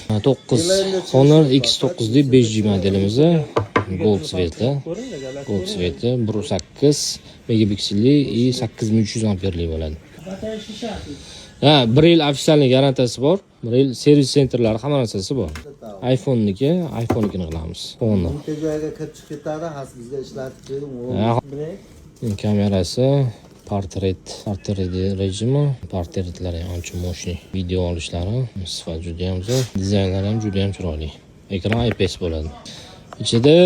9 Honor X9 deb 5G modelimiz. Gold sveti. Gold sveti 1.8 megapikselli и 8300 amperli bo'ladi. Ha, 1 yil ofisialniy garantiyasi bor. 1 yil servis sentrlari hamma narsasi bor. iPhone'niki qilamiz. Honor. Bitta joyga kirib chiqib ketadi, has bizga ishlatib bering. Kamerasi portret rejimi. Portretlari ancha mo'shni. Video olishlari sifat juda ham zo'r. Dizaynlari ham juda ham chiroyli. Ekran IPS bo'ladi. Ichida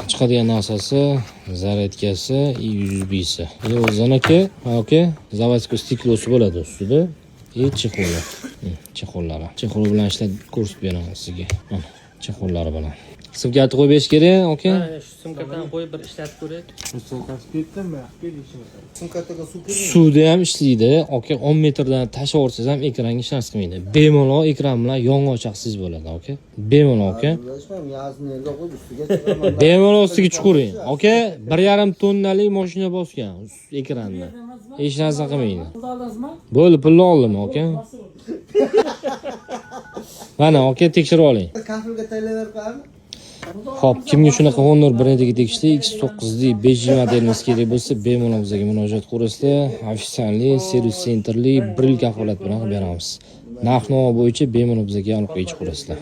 chiqadigan narsasi zaryadkasi и USB'si. O'zaniki, заводской stiklosi bo'ladi ustida. Chexollari. Chexol bilan ishlab ko'rsatib beraman sizga. Mana chexollari bilan. Sumkani qo'yib berish kerak, oka? Ha, shu sumkadan qo'yib bir ishlatib ko'raylik. Sumkataga suv kiring. Suvda ham ishlaydi. Oka 10 metrdan tashlab yuborsangiz ham ekranga hech narsa qilmaydi. Bemalol ekran bilan yong'oqchaqsiz bo'ladi, oka. Bemalol, oka. Bemalol ustiga chiqaring. Oka, 1,5 tonnalik mashina bosgan ekranni. Hech narsa qilmaydi. Bo'ldi, pulni oldim, oka. Mana, oka, tekshirib oling. Kafilga tayyorlab qo'yami? Xo'p, kimga shunaqa Honor brendiga tegishli X9 deb 5G modelimiz kerak bo'lsa, bemalol bizga murojaat qilasiz. Ofisialniy, servis sentrli 1 yil kafolat bilan beramiz. Narx-navo bo'yicha bemalol bizga olib qo'yib chiqasizlar.